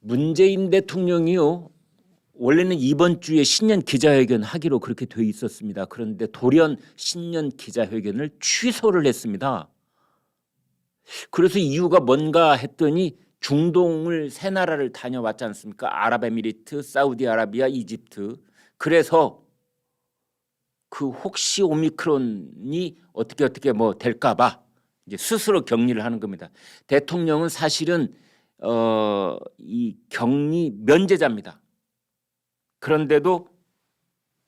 문재인 대통령이요, 원래는 이번 주에 신년 기자회견 하기로 그렇게 돼 있었습니다. 그런데 돌연 신년 기자회견을 취소를 했습니다. 그래서 이유가 뭔가 했더니 중동을 세 나라를 다녀왔지 않습니까? 아랍에미리트, 사우디아라비아, 이집트. 그래서 그 혹시 오미크론이 어떻게 뭐 될까봐 이제 스스로 격리를 하는 겁니다. 대통령은 사실은 이 격리 면제자입니다. 그런데도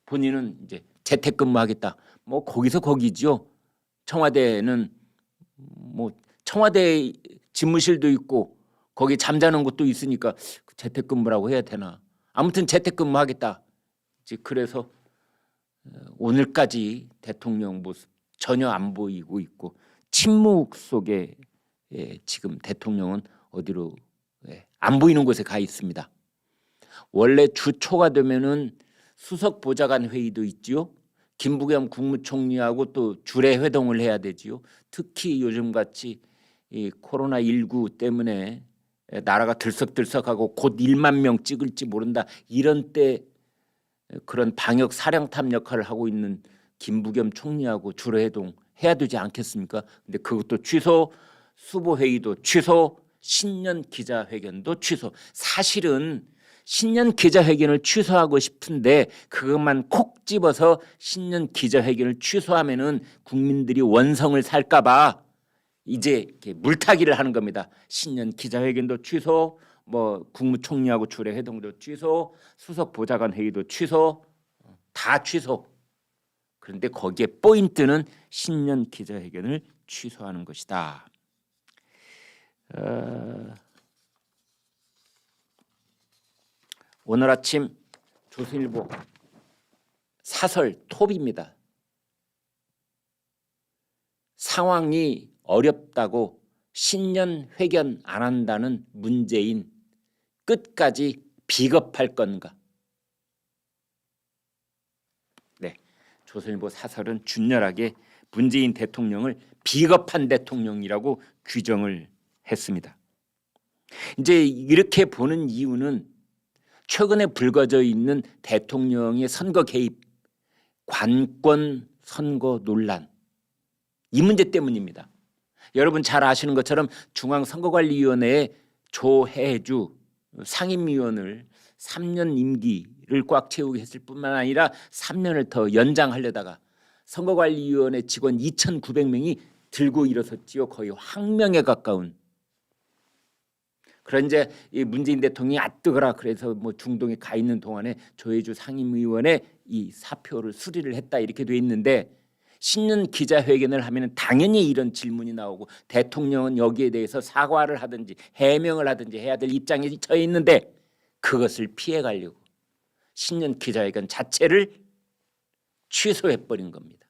본인은 이제 재택근무하겠다. 뭐 거기서 거기지요. 청와대는 뭐 청와대 집무실도 있고 거기 잠자는 곳도 있으니까 재택근무라고 해야 되나. 아무튼 재택근무하겠다. 이제 그래서 오늘까지 대통령 모습 전혀 안 보이고 있고 침묵 속에 지금 대통령은 어디로 안 보이는 곳에 가 있습니다. 원래 주 초가 되면은 수석 보좌관 회의도 있지요. 김부겸 국무총리하고 또 주례 회동을 해야 되지요. 특히 요즘같이 이 코로나19 때문에 나라가 들썩들썩하고 곧 1만 명 찍을지 모른다. 이런 때 그런 방역 사령탑 역할을 하고 있는 김부겸 총리하고 주례 회동 해야 되지 않겠습니까? 근데 그것도 취소, 수보 회의도 취소, 신년 기자회견도 취소. 사실은 신년 기자회견을 취소하고 싶은데 그것만 콕 집어서 신년 기자회견을 취소하면은 국민들이 원성을 살까봐 이제 이렇게 물타기를 하는 겁니다. 신년 기자회견도 취소, 뭐 국무총리하고 주례 회동도 취소, 수석 보좌관 회의도 취소, 다 취소. 그런데 거기에 포인트는 신년 기자회견을 취소하는 것이다. 오늘 아침 조선일보 사설 톱입니다. 상황이 어렵다고 신년 회견 안 한다는 문재인 끝까지 비겁할 건가? 네, 조선일보 사설은 준열하게 문재인 대통령을 비겁한 대통령이라고 규정을 했습니다. 이제 이렇게 보는 이유는 최근에 불거져 있는 대통령의 선거 개입, 관권 선거 논란, 이 문제 때문입니다. 여러분 잘 아시는 것처럼 중앙선거관리위원회에 조혜주 상임위원을 3년 임기를 꽉 채우게 했을 뿐만 아니라 3년을 더 연장하려다가 선거관리위원회 직원 2,900명이 들고 일어섰지요. 거의 황명에 가까운. 그런데 이 문재인 대통령이 뜨거라 그래서 뭐 중동에 가 있는 동안에 조혜주 상임위원회 이 사표를 수리를 했다 이렇게 돼 있는데 신년 기자회견을 하면 당연히 이런 질문이 나오고 대통령은 여기에 대해서 사과를 하든지 해명을 하든지 해야 될 입장에 처해 있는데 그것을 피해 가려고 신년 기자회견 자체를 취소해버린 겁니다.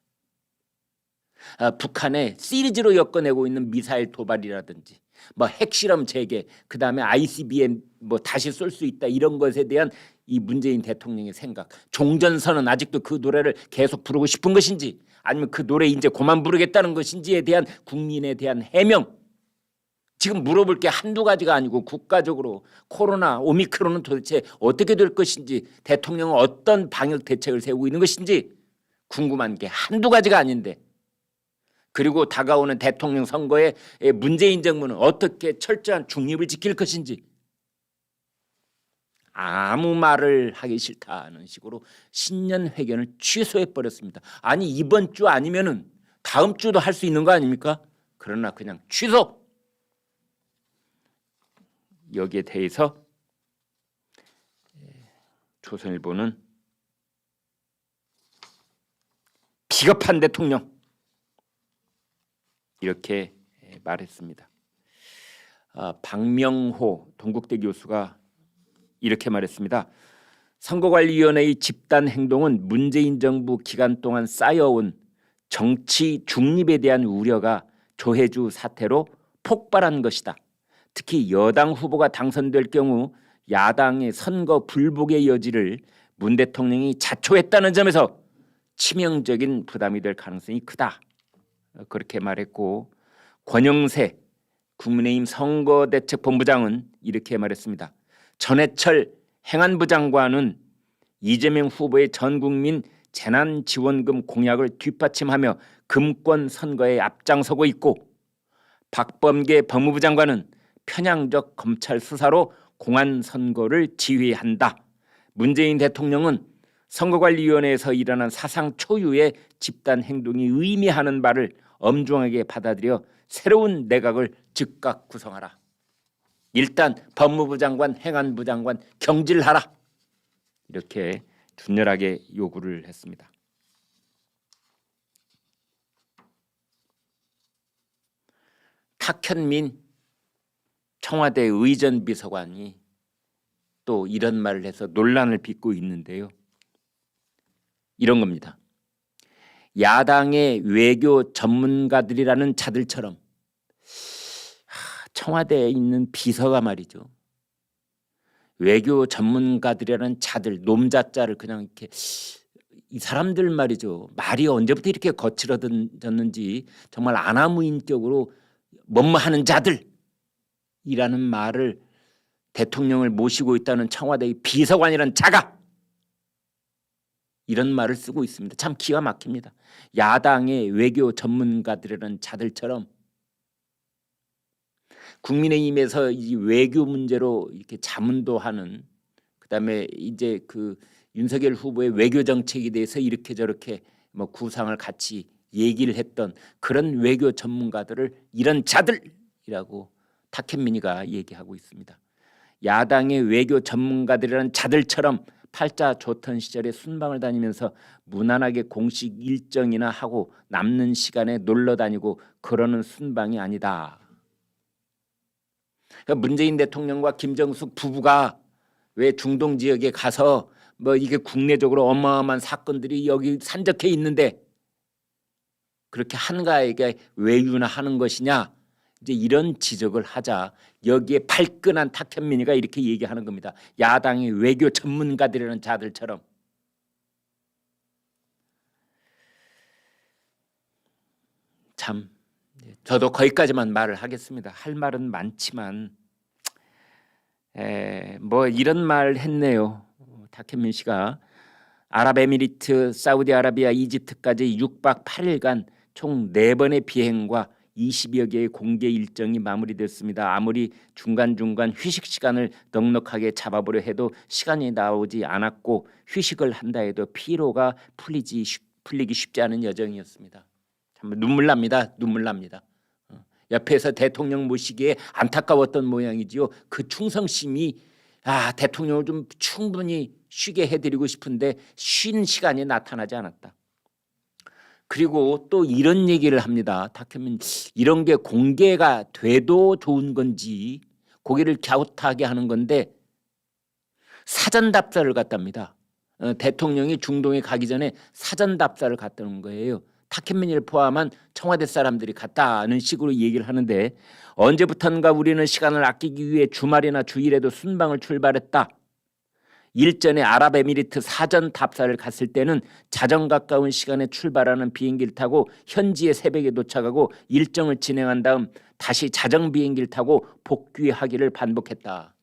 북한에 시리즈로 엮어내고 있는 미사일 도발이라든지 뭐 핵실험 재개, 그다음에 ICBM 뭐 다시 쏠 수 있다 이런 것에 대한 이 문재인 대통령의 생각, 종전선언 아직도 그 노래를 계속 부르고 싶은 것인지 아니면 그 노래 이제 그만 부르겠다는 것인지에 대한 국민에 대한 해명, 지금 물어볼 게 한두 가지가 아니고 국가적으로 코로나 오미크론은 도대체 어떻게 될 것인지 대통령은 어떤 방역 대책을 세우고 있는 것인지 궁금한 게 한두 가지가 아닌데, 그리고 다가오는 대통령 선거에 문재인 정부는 어떻게 철저한 중립을 지킬 것인지 아무 말을 하기 싫다는 식으로 신년 회견을 취소해버렸습니다. 아니 이번 주 아니면은 다음 주도 할 수 있는 거 아닙니까? 그러나 그냥 취소. 여기에 대해서 조선일보는 비겁한 대통령 이렇게 말했습니다. 박명호 동국대 교수가 이렇게 말했습니다. 선거관리위원회의 집단 행동은 문재인 정부 기간 동안 쌓여온 정치 중립에 대한 우려가 조혜주 사태로 폭발한 것이다. 특히 여당 후보가 당선될 경우 야당의 선거 불복의 여지를 문 대통령이 자초했다는 점에서 치명적인 부담이 될 가능성이 크다. 그렇게 말했고, 권영세 국민의힘 선거대책본부장은 이렇게 말했습니다. 전해철 행안부 장관은 이재명 후보의 전국민 재난지원금 공약을 뒷받침하며 금권 선거에 앞장서고 있고, 박범계 법무부 장관은 편향적 검찰 수사로 공안 선거를 지휘한다. 문재인 대통령은 선거관리위원회에서 일어난 사상 초유의 집단 행동이 의미하는 바를 엄중하게 받아들여 새로운 내각을 즉각 구성하라. 일단 법무부 장관, 행안부 장관 경질하라. 이렇게 둔열하게 요구를 했습니다. 탁현민 청와대 의전비서관이 또 이런 말을 해서 논란을 빚고 있는데요. 이런 겁니다. 야당의 외교 전문가들이라는 자들처럼 청와대에 있는 비서가 말이죠. 외교 전문가들이라는 자들, 놈자자를 그냥 이렇게, 이 사람들 말이죠. 말이 언제부터 이렇게 거칠어졌는지 정말 아나무인격으로 뭐뭐하는 자들이라는 말을 대통령을 모시고 있다는 청와대의 비서관이라는 자가 이런 말을 쓰고 있습니다. 참 기가 막힙니다. 야당의 외교 전문가들이라는 자들처럼 국민의힘에서 이 외교 문제로 이렇게 자문도 하는, 그다음에 이제 그 윤석열 후보의 외교 정책에 대해서 이렇게 저렇게 뭐 구상을 같이 얘기를 했던 그런 외교 전문가들을 이런 자들이라고 탁현민이가 얘기하고 있습니다. 야당의 외교 전문가들이라는 자들처럼 팔자 좋던 시절에 순방을 다니면서 무난하게 공식 일정이나 하고 남는 시간에 놀러 다니고 그러는 순방이 아니다. 그러니까 문재인 대통령과 김정숙 부부가 왜 중동 지역에 가서 뭐 이게 국내적으로 어마어마한 사건들이 여기 산적해 있는데 그렇게 한가하게 외유나 하는 것이냐, 이제 이런 지적을 하자 여기에 발끈한 탁현민이가 이렇게 얘기하는 겁니다. 야당의 외교 전문가들이라는 자들처럼. 참 저도 거기까지만 말을 하겠습니다. 할 말은 많지만 뭐 이런 말 했네요. 탁현민 씨가 아랍에미리트, 사우디아라비아, 이집트까지 6박 8일간 총 4번의 비행과 20여 개의 공개 일정이 마무리됐습니다. 아무리 중간중간 휴식 시간을 넉넉하게 잡아보려 해도 시간이 나오지 않았고 휴식을 한다 해도 피로가 풀리기 쉽지 않은 여정이었습니다. 참 눈물 납니다. 눈물 납니다. 옆에서 대통령 모시기에 안타까웠던 모양이지요. 그 충성심이 대통령을 좀 충분히 쉬게 해드리고 싶은데 쉰 시간이 나타나지 않았다. 그리고 또 이런 얘기를 합니다. 탁현민, 이런 게 공개가 돼도 좋은 건지 고개를 갸웃하게 하는 건데 사전 답사를 갔답니다. 대통령이 중동에 가기 전에 사전 답사를 갔다는 거예요. 탁현민을 포함한 청와대 사람들이 갔다는 식으로 얘기를 하는데, 언제부턴가 우리는 시간을 아끼기 위해 주말이나 주일에도 순방을 출발했다. 일전에 아랍에미리트 사전 답사를 갔을 때는 자정 가까운 시간에 출발하는 비행기를 타고 현지에 새벽에 도착하고 일정을 진행한 다음 다시 자정 비행기를 타고 복귀하기를 반복했다.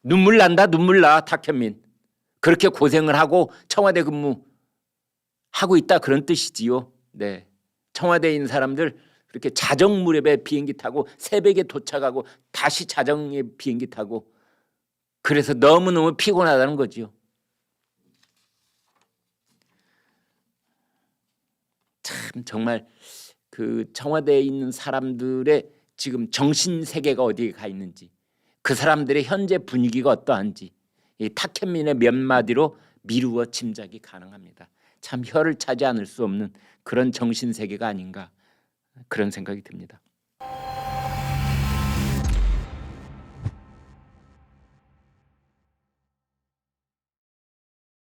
눈물 난다, 눈물 나. 탁현민 그렇게 고생을 하고 청와대 근무하고 있다 그런 뜻이지요. 네, 청와대에 있는 사람들 그렇게 자정 무렵에 비행기 타고 새벽에 도착하고 다시 자정에 비행기 타고, 그래서 너무너무 피곤하다는 거죠. 참 정말 그 청와대에 있는 사람들의 지금 정신 세계가 어디에 가 있는지, 그 사람들의 현재 분위기가 어떠한지 이 탁현민의 몇 마디로 미루어 짐작이 가능합니다. 참 혀를 차지 않을 수 없는 그런 정신 세계가 아닌가, 그런 생각이 듭니다.